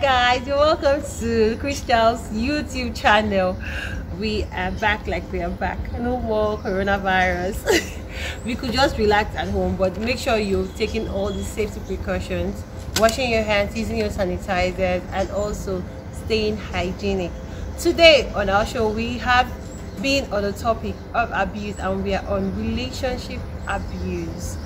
guys, you're welcome to Christel's YouTube channel. We are back like we are back. No more coronavirus. We could just relax at home, but make sure you're taking all the safety precautions, washing your hands, using your sanitizers, and also staying hygienic. Today on our show, we have been on the topic of abuse, and we are on relationship abuse.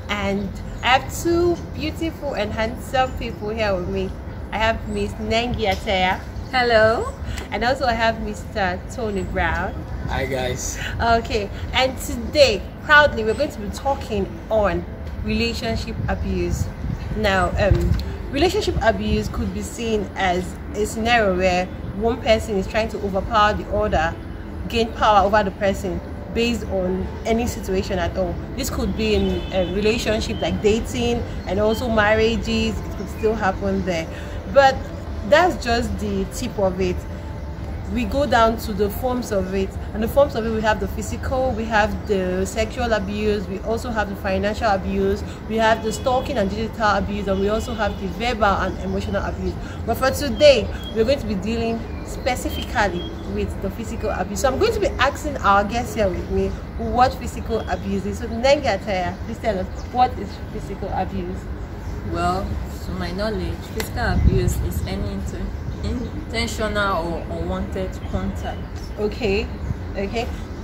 And I have two beautiful and handsome people here with me. I have Miss Nengi Ateya. Hello. And also I have Mr. Tony Brown. Hi guys. Okay, and today proudly we're going to be talking on relationship abuse. Now relationship abuse could be seen as a scenario where one person is trying to overpower the other, gain power over the person based on any situation at all. This could be in a relationship like dating, and also marriages. It could still happen there, but that's just the tip of it. We go down to the forms of it, and the forms of it, we have the physical, we have the sexual abuse, we also have the financial abuse, we have the stalking and digital abuse, and we also have the verbal and emotional abuse. But for today, we're going to be dealing specifically with the physical abuse. So I'm going to be asking our guests here with me what physical abuse is. So Nengi Ateya, please tell us, what is physical abuse? Well, to my knowledge, physical abuse is any intentional or unwanted contact. Okay.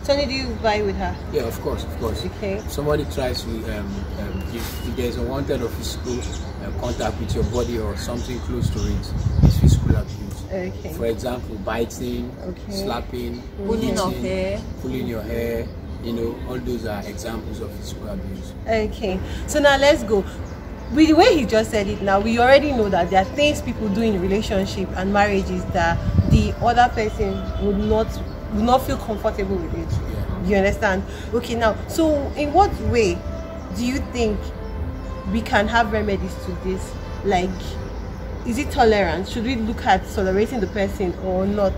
Tony, do you vibe with her? Yeah, of course. Okay. Somebody tries to if there's unwanted or physical contact with your body or something close to it, it's physical abuse. Okay. For example, biting, slapping, Pulling of hair, pulling your hair. You know, all those are examples of physical abuse. Okay. So now let's go. With the way he just said it now, we already know that there are things people do in relationship and marriages that the other person would not feel comfortable with it. Yeah. You understand? Okay, now, so in what way do you think we can have remedies to this? Like, is it tolerance? Should we look at tolerating the person or not?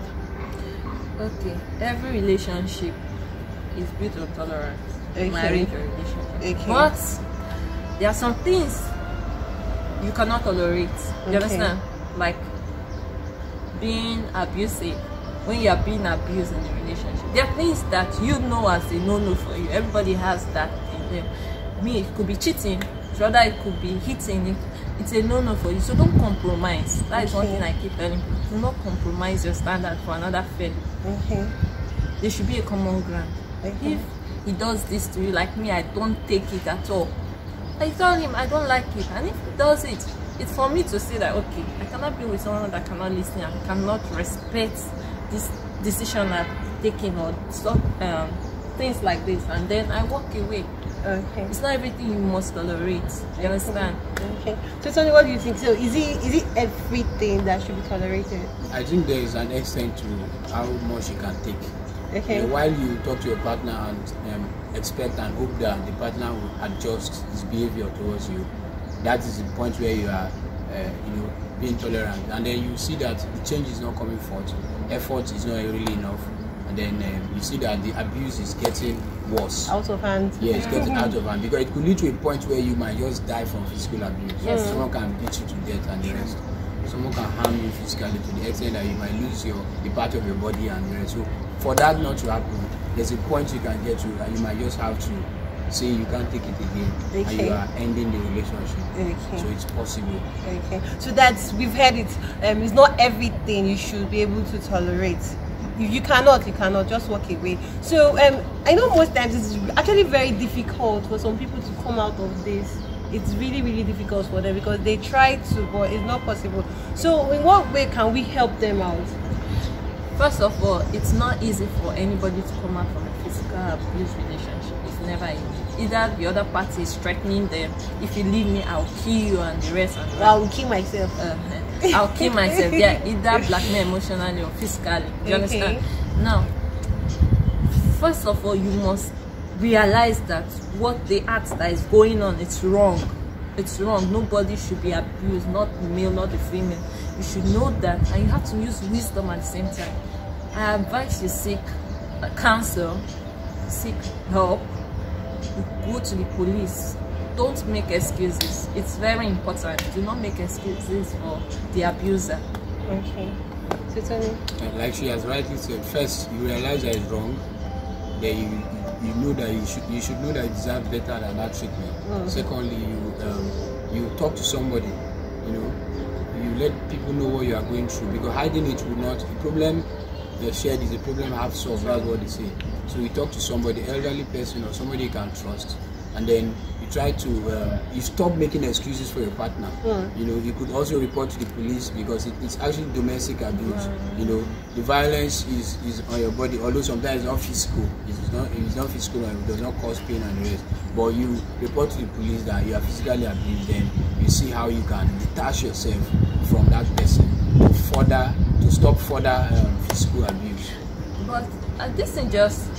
Okay, every relationship is built on tolerance. Okay. Marriage or relationship. Okay. But there are some things you cannot tolerate. You understand? Like being abusive. When you are being abused in a relationship, there are things that you know as a no-no for you. Everybody has that in them. Me, it could be cheating. Rather, it could be hitting. It's a no-no for you. So don't compromise. That is one thing I keep telling people. Do not compromise your standard for another fellow. There should be a common ground. If he does this to you, like me, I don't take it at all. I tell him I don't like it, and if he does it, it's for me to say that okay, I cannot be with someone that cannot listen and cannot respect this decision I've taken or stop things like this, and then I walk away. Okay. It's not everything you must tolerate. You understand? Okay. So Tony, what do you think? So is it everything that should be tolerated? I think there is an extent to how much you can take. Okay. While you talk to your partner and expect and hope that the partner will adjust his behavior towards you, that is the point where you are being tolerant, and then you see that the change is not coming forth, effort is not really enough, and then you see that the abuse is getting worse, out of hand. Yeah, it's getting out of hand, because it could lead to a point where you might just die from physical abuse. Yes. Someone can beat you to death and the rest. Someone can harm you physically to the extent that you might lose the part of your body and the rest. So for that not to happen, there's a point you can get to that you might just have to say you can't take it again, and you are ending the relationship. So it's possible. Okay. So we've heard it. It's not everything you should be able to tolerate. If you cannot just walk away. So I know most times it's actually very difficult for some people to come out of this. It's really difficult for them because they try to, but it's not possible. So in what way can we help them out? First of all, it's not easy for anybody to come out from a physical abuse relationship. It's never easy. Either the other party is threatening them, if you leave me, I'll kill you, and the rest. And I will kill myself. I'll kill myself. Yeah, either blackmail emotionally or physically. Do you understand? Now, first of all, you must realize that what the act that is going on, it's wrong. It's wrong. Nobody should be abused, not the male, not the female. You should know that, and you have to use wisdom at the same time. I advise you seek counsel, seek help. You go to the police, don't make excuses. It's very important. Do not make excuses for the abuser. Okay. So Tony? Like she has rightly said, first you realize that it's wrong, then you know that you should know that you deserve better than that treatment. Secondly, you talk to somebody, you let people know what you are going through, because hiding it will not. The problem shared is a problem half solved. That's what they say. So you talk to somebody, elderly person or somebody you can trust, and then you try to you stop making excuses for your partner. You could also report to the police, because it's actually domestic abuse. The violence is on your body, although sometimes it's not physical. It's not physical and it does not cause pain and the rest. But you report to the police that you are physically abused, then you see how you can detach yourself from that person to stop further physical abuse. But this thing just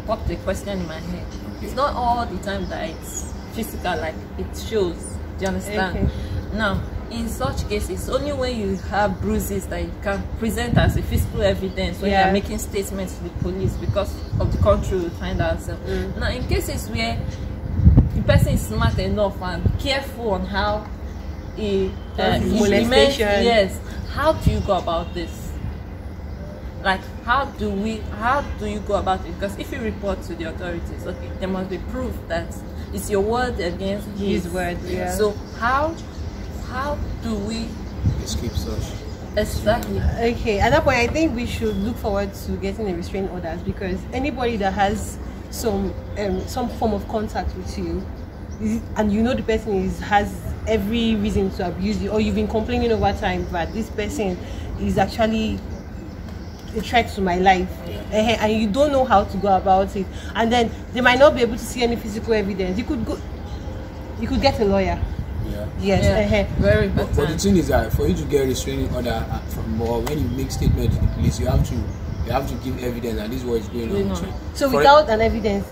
popped a question in my head. Okay. It's not all the time that it's physical, like it shows. Do you understand? Okay. Now, in such cases, only when you have bruises that you can present as a physical evidence when you are making statements to the police, because of the country we find ourselves. Now, in cases where the person is smart enough and careful on how he implements, yes, how do you go about this? Like, how do you go about it? Because if you report to the authorities, okay, there must be proof that it's your word against his word. Yeah. So how do we escape such? Exactly. Okay, at that point I think we should look forward to getting a restraining orders, because anybody that has some form of contact with you, and the person has every reason to abuse you, or you've been complaining over time that this person is actually a threat to my life, and you don't know how to go about it, and then they might not be able to see any physical evidence, you could get a lawyer. Yes. Very but the thing is that for you to get a restraining order when you make statement to the police, you have to give evidence that this is what is going on. So without an evidence,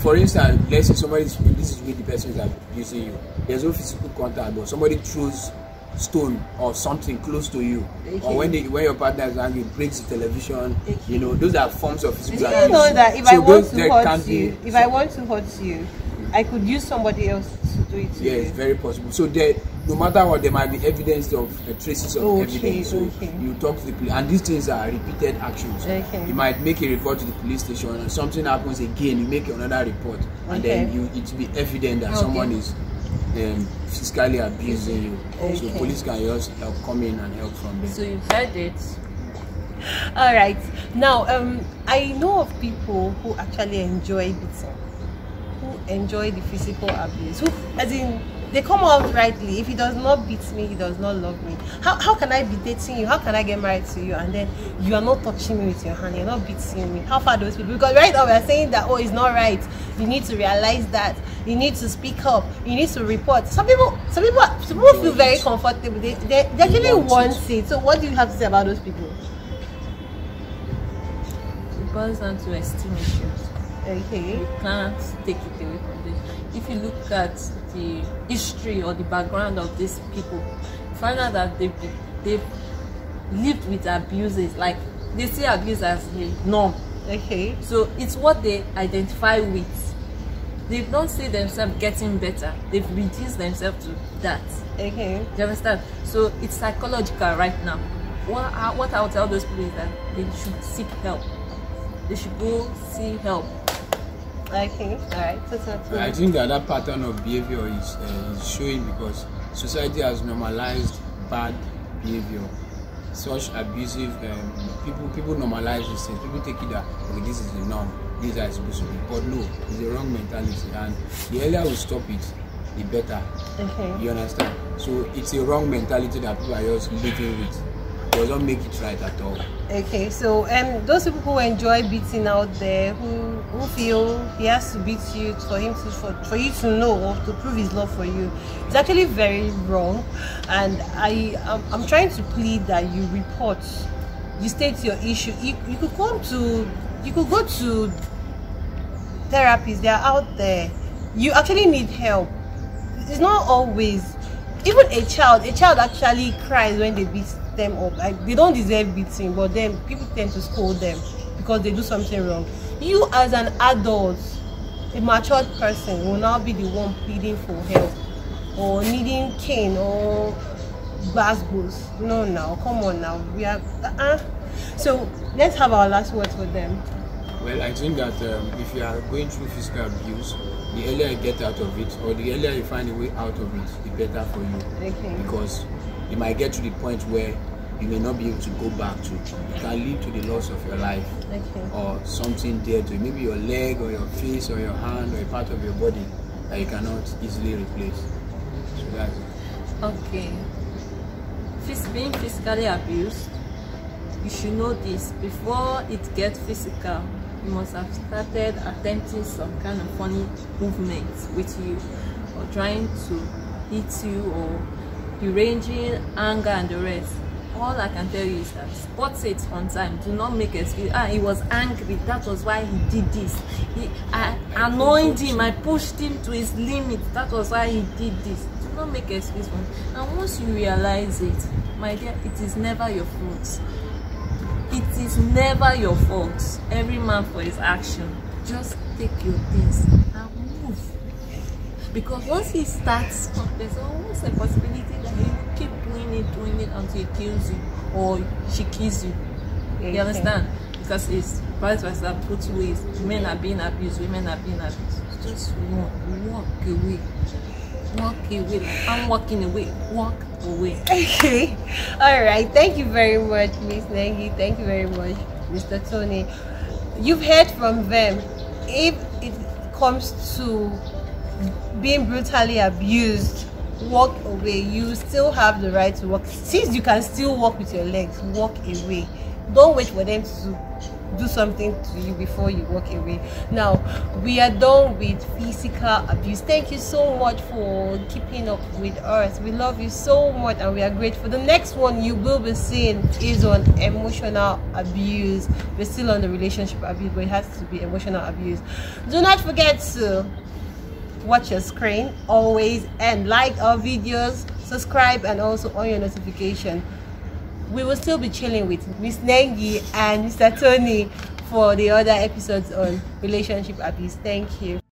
for instance, let's say this is where the person is abusing you. There's no physical contact, but somebody throws stone or something close to you, or when your partner is angry, breaks the television. Those are forms of physical abuse. You know that if I want to hurt you, I could use somebody else to do it. Yeah, it's very possible. So no matter what, there might be evidence of traces of evidence. So you talk to the police, and these things are repeated actions. You might make a report to the police station, and something happens again, you make another report, and then it will be evident that someone is physically abusing you. So police can just come in and help from there. So you heard it. All right. Now, I know of people who actually enjoy beating, who enjoy the physical abuse, who, as in, they come out rightly. If he does not beat me, he does not love me. How can I be dating you? How can I get married to you, and then you are not touching me with your hand, you're not beating me? How far those people? Because right now we are saying that, it's not right. You need to realize that. You need to speak up. You need to report. Some people feel very comfortable. They actually want it. So what do you have to say about those people? It boils down to esteem issues. Okay. You can't take it away from this. If you look at the history or the background of these people, you find out that they've lived with abuses. Like, they see abuse as a norm. Okay. So it's what they identify with. They don't see themselves getting better. They've reduced themselves to that. Okay. Do you understand? So it's psychological right now. What I'll tell those people is that they should seek help. They should go see help. Okay. All right. I think that pattern of behavior is showing because society has normalized bad behavior. Such abusive people normalize this thing. People take it that this is the norm. These are supposed to be, but no, it's the wrong mentality. And the earlier we stop it, the better. Okay. You understand? So it's a wrong mentality that people are just living with. It doesn't make it right at all. Okay, so those people who enjoy beating out there, who feel he has to beat you for you to know or to prove his love for you, it's actually very wrong. And I'm trying to plead that you report, you state your issue. You could go to therapists. They are out there. You actually need help. It's not always. Even a child actually cries when they beat them up. Like, they don't deserve beating, but then people tend to scold them because they do something wrong. You as an adult, a matured person will now be the one pleading for help or needing cane or bass. No, now come on now, we are so let's have our last words for them. Well, I think that if you are going through physical abuse, the earlier you get out of it, or the earlier you find a way out of it, the better for you. Okay. Because you might get to the point where you may not be able to go back to. It can lead to the loss of your life, Okay. or something dear to you, maybe your leg or your face or your hand or a part of your body that you cannot easily replace. So that's it. Okay. Being physically abused, you should know this. Before it gets physical, you must have started attempting some kind of funny movements with you, or trying to hit you, or deranging anger and the rest. All I can tell you is that spot it on time. Do not make excuse. He was angry, that was why he did this. I annoyed him, I pushed him to his limit, that was why he did this. Do not make excuse for him. And once you realize it, my dear, it is never your fault. It is never your fault. Every man for his action. Just take your things and move. Because once he starts, there's always a possibility that he will keep doing it until he kills you or she kills you. Okay. You understand? Because it's vice versa, both ways. Men are being abused, women are being abused. Just walk away. Walk away. Like I'm walking away. Walk away. Okay. All right. Thank you very much, Miss Nengi. Thank you very much, Mr. Tony. You've heard from them. If it comes to being brutally abused, walk away. You still have the right to walk. Since you can still walk with your legs, walk away. Don't wait for them to do something to you before you walk away. Now we are done with physical abuse. Thank you so much for keeping up with us. We love you so much and we are grateful. The next one you will be seeing is on emotional abuse. We're still on the relationship abuse, but it has to be emotional abuse. Do not forget to watch your screen always and like our videos, subscribe, and also on your notification. We will still be chilling with Miss Nengi and Mr. Tony for the other episodes on relationship abuse. Thank you.